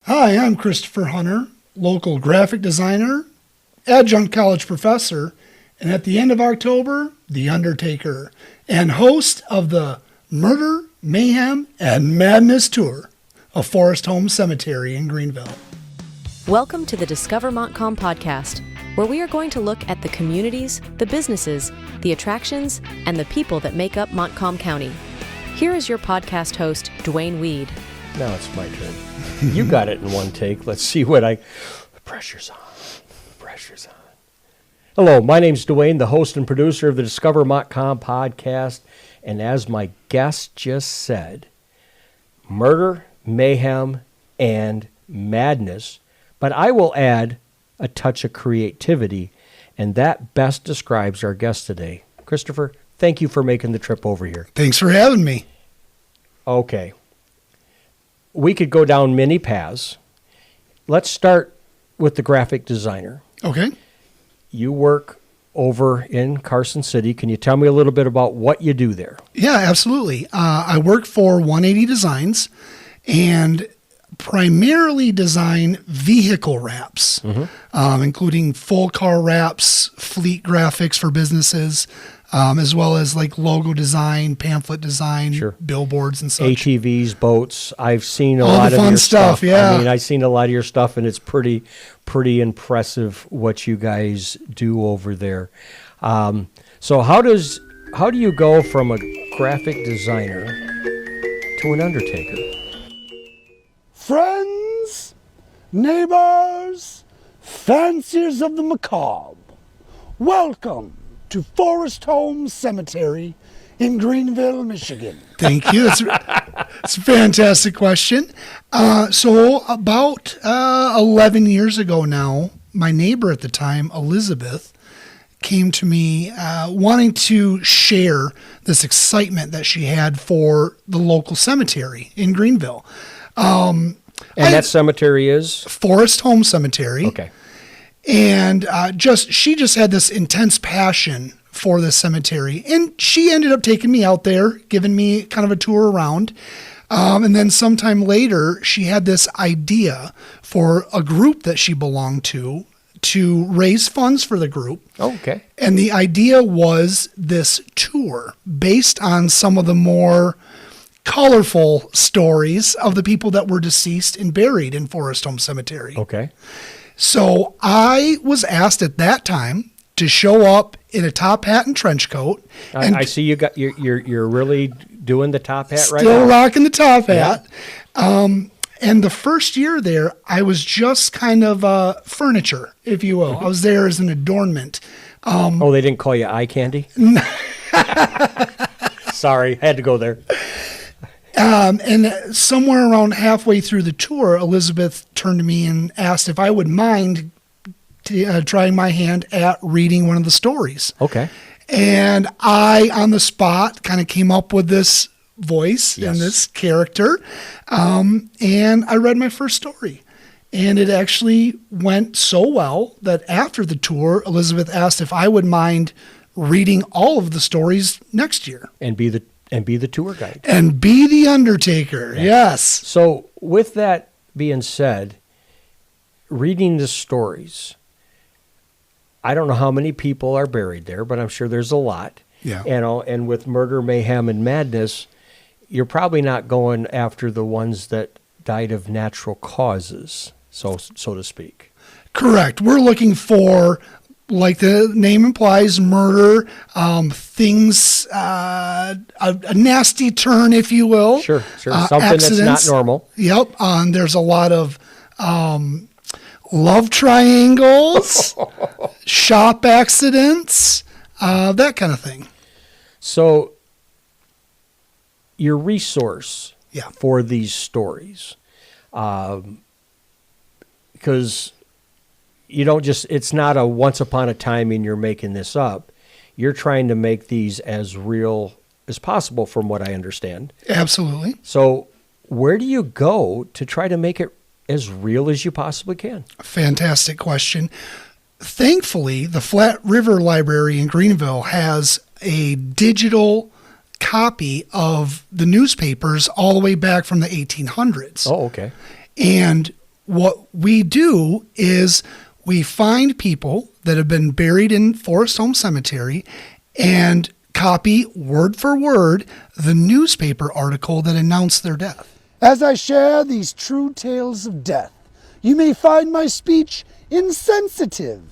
Hi, I'm Christopher Hunter, local graphic designer, adjunct college professor, and at the end of October, the Undertaker, and host of the Murder, Mayhem, and Madness Tour of Forest Home Cemetery in Greenville. Welcome to the Discover Montcalm podcast, where we are going to look at the communities, the businesses, the attractions, and the people that make up Montcalm County. Here is your podcast host, Dwayne Weed. Now it's my turn. You got it in one take. Let's see what the pressure's on. Hello, my name's Dwayne, the host and producer of the Discover Montcalm podcast. And as my guest just said, murder, mayhem, and madness. But I will add a touch of creativity, and that best describes our guest today. Christopher, thank you for making the trip over here. Thanks for having me. Okay. We could go down many paths. Let's start with the graphic designer. Okay. You work over in Carson City. Can you tell me a little bit about what you do there? Yeah, absolutely. I work for 180 Designs and primarily design vehicle wraps, including full car wraps, fleet graphics for businesses, as well as like logo design, pamphlet design, Sure. billboards and such. ATVs, boats. I've seen All lot the of fun your stuff, yeah. I mean, I've seen a lot of your stuff, and it's pretty impressive what you guys do over there. So how do you go from a graphic designer to an undertaker? Friends, neighbors, fanciers of the macabre, welcome to Forest Home Cemetery in Greenville, Michigan. Thank you. It's a fantastic question. So about 11 years ago now, my neighbor at the time, Elizabeth, came to me wanting to share this excitement that she had for the local cemetery in Greenville. And that cemetery is? Forest Home Cemetery. Okay. And she just had this intense passion for the cemetery. And she ended up taking me out there, giving me kind of a tour around. And then sometime later, she had this idea for a group that she belonged to raise funds for the group. Oh, okay. And the idea was this tour based on some of the more colorful stories of the people that were deceased and buried in Forest Home Cemetery. Okay. So I was asked at that time to show up in a top hat and trench coat. And I see you're really doing the top hat right now. Still rocking the top hat. And the first year there, I was just kind of furniture, if you will. I was there as an adornment. They didn't call you eye candy? Sorry, had to go there. And somewhere around halfway through the tour, Elizabeth turned to me and asked if I would mind trying my hand at reading one of the stories. Okay. And I, on the spot, kind of came up with this voice and this character. And I read my first story. And it actually went so well that after the tour, Elizabeth asked if I would mind reading all of the stories next year. And be the tour guide. And be the Undertaker, yes. So with that being said, reading the stories, I don't know how many people are buried there, but I'm sure there's a lot. Yeah. And with murder, mayhem, and madness, you're probably not going after the ones that died of natural causes, so to speak. Correct. We're looking for, like the name implies, murder, things, a nasty turn, if you will. Sure. Something accidents. That's not normal. Yep. There's a lot of love triangles, shop accidents, that kind of thing. So your resource Yeah. for these stories, because you don't just, it's not a once upon a time and you're making this up. You're trying to make these as real as possible from what I understand. Absolutely. So where do you go to try to make it as real as you possibly can? Fantastic question. Thankfully, the Flat River Library in Greenville has a digital copy of the newspapers all the way back from the 1800s. Oh, okay. And what we do is we find people that have been buried in Forest Home Cemetery and copy word for word the newspaper article that announced their death. As I share these true tales of death, you may find my speech insensitive.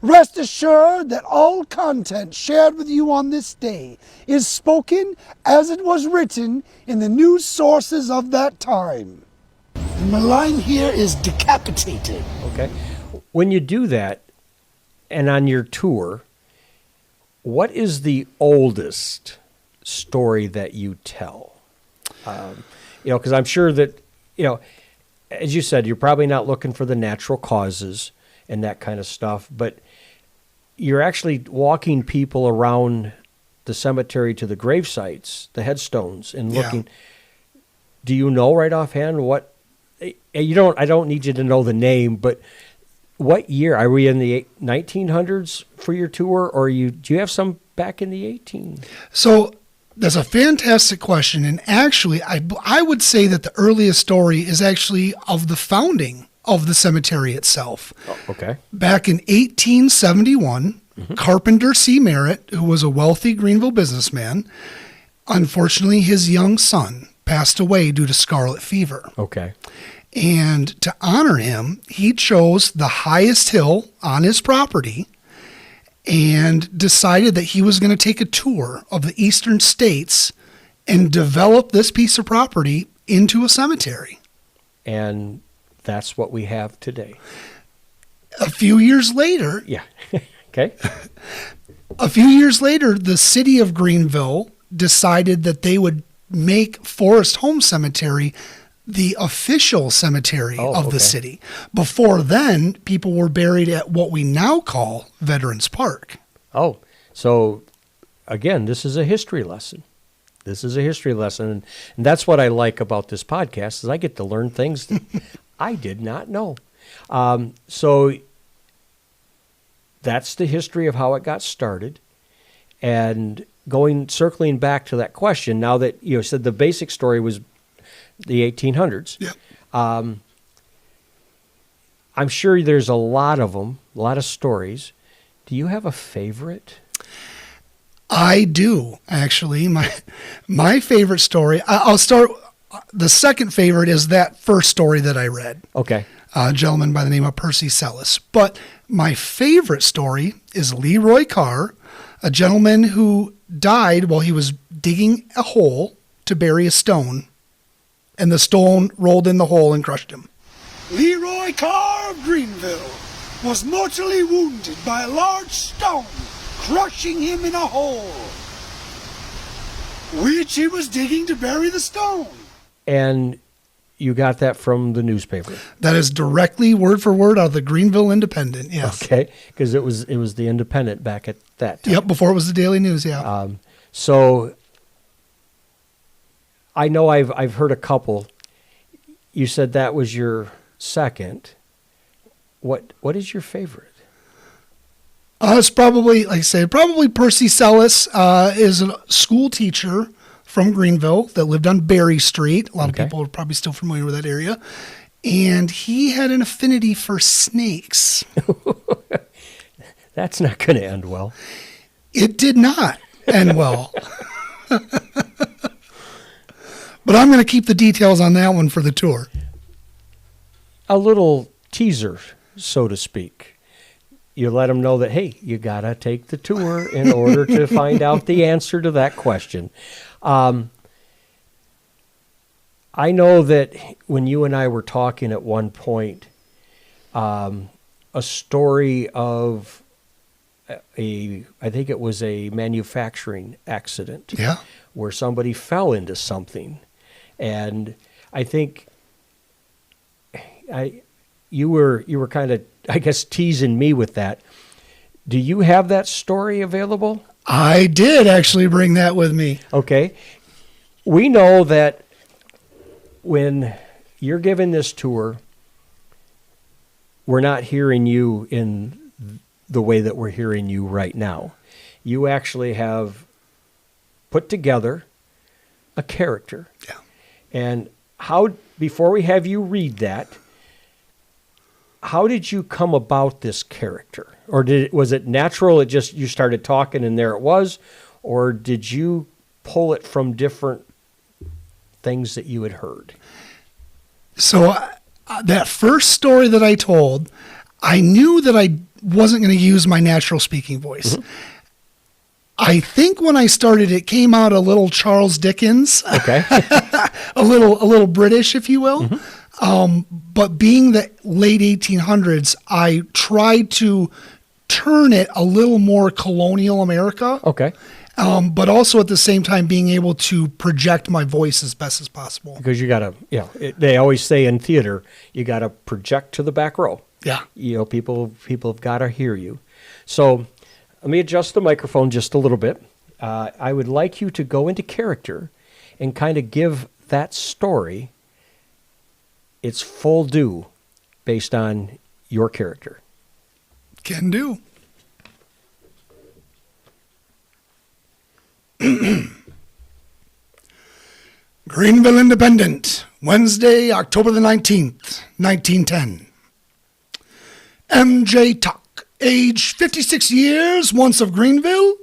Rest assured that all content shared with you on this day is spoken as it was written in the news sources of that time. And my line here is decapitated. Okay. When you do that, and on your tour, what is the oldest story that you tell? Because I'm sure that, as you said, you're probably not looking for the natural causes and that kind of stuff, but you're actually walking people around the cemetery to the grave sites, the headstones, and looking. Yeah. Do you know right offhand what? I don't need you to know the name, but what year? Are we in the 1900s for your tour, or do you have some back in the 1800s? So that's a fantastic question, and actually, I would say that the earliest story is actually of the founding of the cemetery itself. Oh, okay. Back in 1871, Carpenter C. Merritt, who was a wealthy Greenville businessman, unfortunately, his young son passed away due to scarlet fever. Okay. And to honor him, he chose the highest hill on his property and decided that he was going to take a tour of the eastern states and develop this piece of property into a cemetery. And that's what we have today. A few years later... Yeah. Okay. A few years later, the city of Greenville decided that they would make Forest Home Cemetery the official cemetery of the city. Before then, people were buried at what we now call Veterans Park. Oh, so again, this is a history lesson. This is a history lesson. And that's what I like about this podcast is I get to learn things that I did not know. So that's the history of how it got started. And circling back to that question, now that you said the basic story was the 1800s. Yeah. I'm sure there's a lot of them, a lot of stories. Do you have a favorite? I do, actually. My favorite story, I'll start, the second favorite is that first story that I read. Okay. A gentleman by the name of Percy Sellis. But my favorite story is Leroy Carr, a gentleman who died while he was digging a hole to bury a stone, and the stone rolled in the hole and crushed him. Leroy Carr of Greenville was mortally wounded by a large stone, crushing him in a hole, which he was digging to bury the stone. And you got that from the newspaper? That is directly word for word out of the Greenville Independent, yes. Okay, because it was the Independent back at that time. Yep, before it was the Daily News, yeah. So I know I've heard a couple. You said that was your second. What is your favorite? It's probably, like I said, probably Percy Sellis is a school teacher from Greenville that lived on Berry Street. A lot of people are probably still familiar with that area. And he had an affinity for snakes. That's not going to end well. It did not end well. But I'm going to keep the details on that one for the tour. A little teaser, so to speak. You let them know that, hey, you got to take the tour in order to find out the answer to that question. I know that when you and I were talking at one point, a story of I think it was a manufacturing accident. Yeah. Where somebody fell into something. And I think you were kind of, I guess, teasing me with that. Do you have that story available? I did actually bring that with me. Okay. We know that when you're giving this tour, we're not hearing you in the way that we're hearing you right now. You actually have put together a character. Yeah. And before we have you read that, how did you come about this character? Or was it natural? It just, you started talking and there it was? Or did you pull it from different things that you had heard? So that first story that I told, I knew that I wasn't going to use my natural speaking voice. Mm-hmm. I think when I started, it came out a little Charles Dickens, Okay. a little British, if you will. Mm-hmm. But being the late 1800s, I tried to turn it a little more colonial America. Okay. But also at the same time being able to project my voice as best as possible. Because you got to, they always say in theater, you got to project to the back row. Yeah. People have got to hear you. So let me adjust the microphone just a little bit. I would like you to go into character and kind of give that story its full due based on your character. Can do. Greenville Independent, Wednesday, October the 19th, 1910. M.J. Tuck, age 56 years, once of Greenville,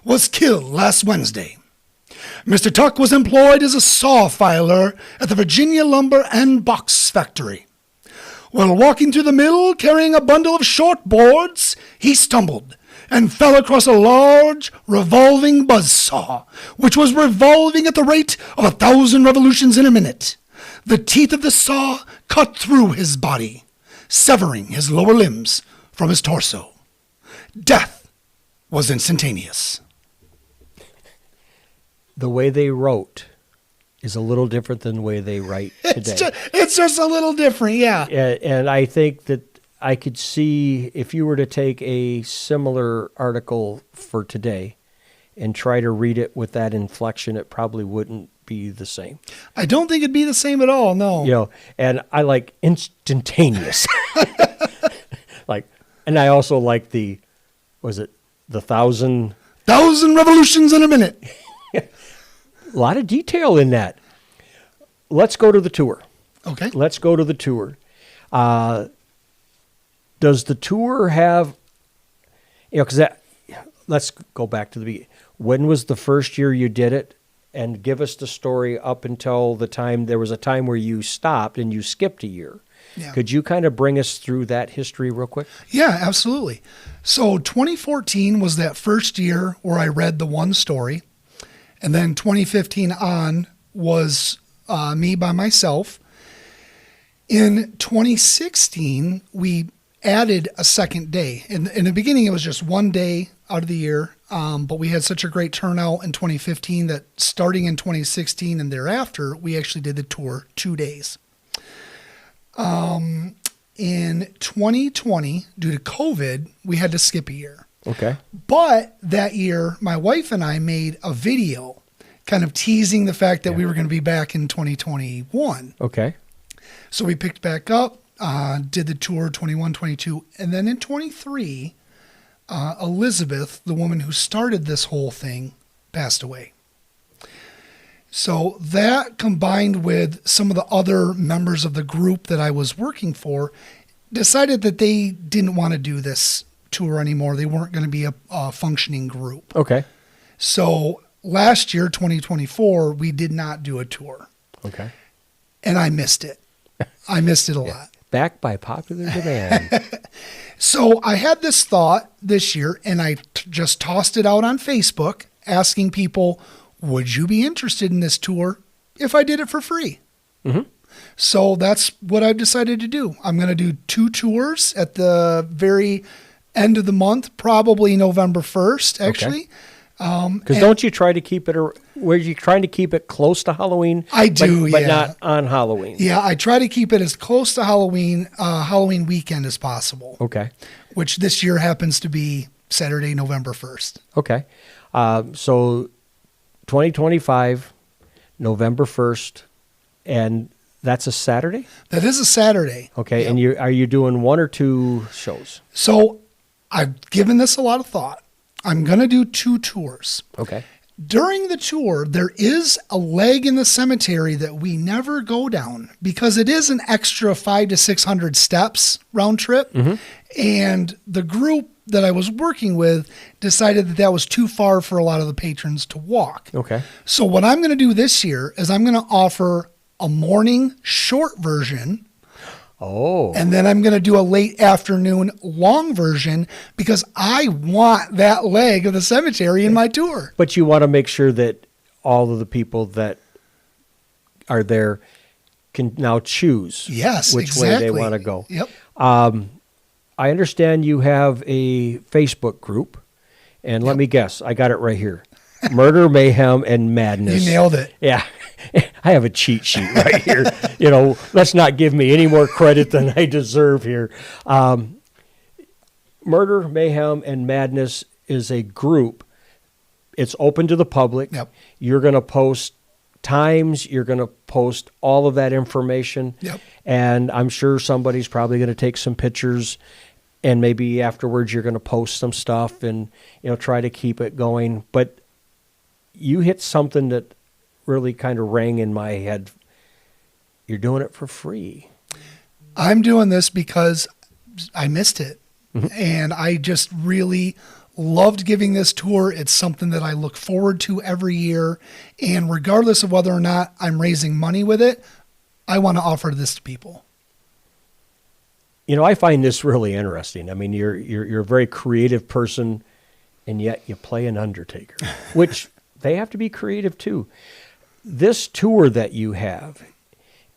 was killed last Wednesday. Mr. Tuck was employed as a saw filer at the Virginia Lumber and Box Factory. While walking through the mill carrying a bundle of short boards, he stumbled and fell across a large revolving buzzsaw, which was revolving at the rate of 1,000 revolutions in a minute. The teeth of the saw cut through his body, severing his lower limbs from his torso. Death was instantaneous. The way they wrote is a little different than the way they write today. It's just a little different, yeah. And I think that I could see if you were to take a similar article for today and try to read it with that inflection, it probably wouldn't be the same. I don't think it'd be the same at all, no. And I like instantaneous. And I also like the 1,000? 1,000 revolutions in a minute. A lot of detail in that. Let's go to the tour. Okay. Let's go to the tour. Does the tour have, let's go back to the beginning. When was the first year you did it? And give us the story up until the time, there was a time where you stopped and you skipped a year. Yeah. Could you kind of bring us through that history real quick? Yeah, absolutely. So 2014 was that first year where I read the one story. And then 2015 on was me by myself. In 2016, we added a second day. In the beginning, it was just one day out of the year. But we had such a great turnout in 2015 that starting in 2016 and thereafter, we actually did the tour 2 days. In 2020, due to COVID, we had to skip a year. Okay. But that year, my wife and I made a video kind of teasing the fact that we were going to be back in 2021. Okay. So we picked back up, did the tour 21, 22. And then in 23, Elizabeth, the woman who started this whole thing, passed away. So that combined with some of the other members of the group that I was working for decided that they didn't want to do this tour anymore. They weren't going to be a functioning group. Okay. So last year, 2024, we did not do a tour. Okay. And I missed it. I missed it a lot. Back by popular demand. So I had this thought this year, and I just tossed it out on Facebook, asking people, would you be interested in this tour if I did it for free? Mm-hmm. So that's what I've decided to do. I'm going to do 2 tours at the very end of the month, probably November 1st, actually. Because don't you try to keep it, were you trying to keep it close to Halloween? I do, but yeah. not on Halloween. Yeah, I try to keep it as close to Halloween weekend as possible. Okay. Which this year happens to be Saturday, November 1st. Okay. So 2025, November 1st, and that's a Saturday? That is a Saturday. Okay. Yep. And are you doing 1 or 2 shows? So I've given this a lot of thought. I'm going to do 2 tours. Okay. During the tour, there is a leg in the cemetery that we never go down because it is an extra 500 to 600 steps round trip. And the group that I was working with decided that that was too far for a lot of the patrons to walk. Okay. So what I'm going to do this year is I'm going to offer a morning short version. Oh. And then I'm going to do a late afternoon long version because I want that leg of the cemetery in my tour. But you want to make sure that all of the people that are there can now choose which way they want to go. Yep. I understand you have a Facebook group, and let me guess, I got it right here. Murder, Mayhem, and Madness. You nailed it. Yeah. I have a cheat sheet right here. Let's not give me any more credit than I deserve here. Murder, Mayhem, and Madness is a group. It's open to the public. Yep. You're going to post times. You're going to post all of that information. Yep. And I'm sure somebody's probably going to take some pictures, and maybe afterwards you're going to post some stuff and, try to keep it going. But you hit something that really kind of rang in my head. You're doing it for free. I'm doing this because I missed it. And I just really loved giving this tour. It's something that I look forward to every year. And regardless of whether or not I'm raising money with it, I want to offer this to people. I find this really interesting. I mean, you're a very creative person, and yet you play an undertaker, which they have to be creative too. This tour that you have,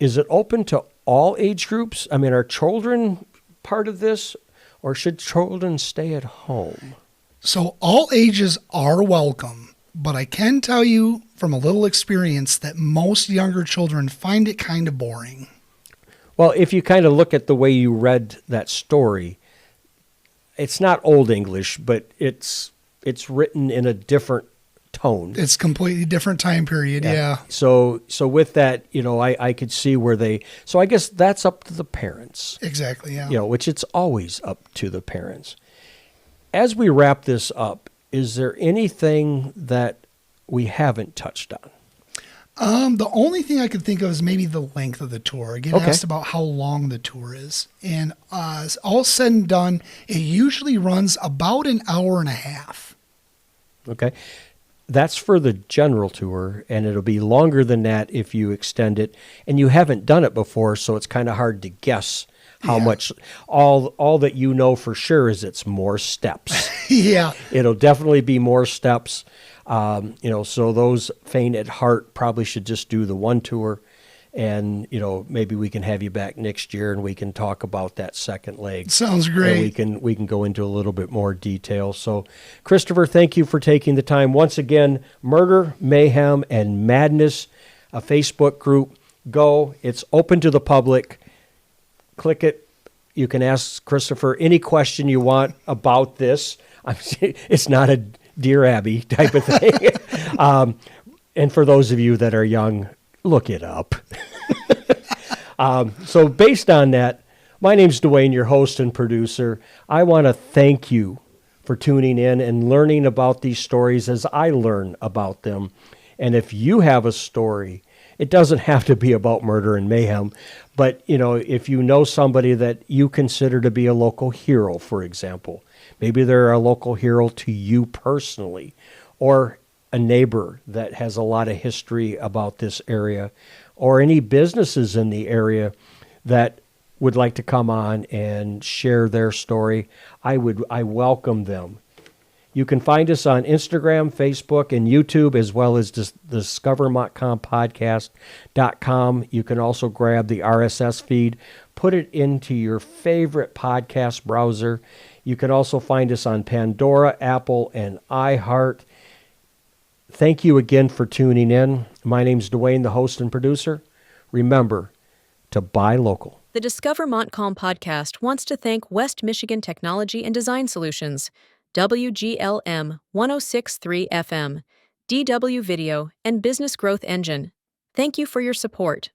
is it open to all age groups? I mean, are children part of this, or should children stay at home? So all ages are welcome, but I can tell you from a little experience that most younger children find it kind of boring. Well, if you kind of look at the way you read that story, it's not Old English, but it's written in a different tone. It's completely different time period, yeah. So with that, I could see where so I guess that's up to the parents. Exactly, yeah. Which it's always up to the parents. As we wrap this up, is there anything that we haven't touched on? The only thing I could think of is maybe the length of the tour. I get asked about how long the tour is. And all said and done, it usually runs about an hour and a half. Okay. That's for the general tour, and it'll be longer than that if you extend it. And you haven't done it before, so it's kind of hard to guess how much. All that you know for sure is it's more steps. Yeah. It'll definitely be more steps. So those faint at heart probably should just do the one tour, and maybe we can have you back next year and we can talk about that second leg. Sounds great. And we can go into a little bit more detail. So, Christopher, thank you for taking the time once again. Murder, Mayhem, and Madness, a Facebook group. Go. It's open to the public. Click it. You can ask Christopher any question you want about this. It's not a Dear Abby type of thing. And for those of you that are young, look it up. So based on that, my name's Dwayne, your host and producer. I want to thank you for tuning in and learning about these stories as I learn about them. And if you have a story, it doesn't have to be about murder and mayhem, but if you know somebody that you consider to be a local hero, for example, maybe they're a local hero to you personally, or a neighbor that has a lot of history about this area, or any businesses in the area that would like to come on and share their story, I welcome them. You can find us on Instagram, Facebook, and YouTube, as well as Discover Montcalm Podcast.com. You can also grab the RSS feed, put it into your favorite podcast browser. You can also find us on Pandora, Apple, and iHeart. Thank you again for tuning in. My name's Dwayne, the host and producer. Remember to buy local. The Discover Montcalm podcast wants to thank West Michigan Technology and Design Solutions, WGLM 106.3 FM, DW Video, and Business Growth Engine. Thank you for your support.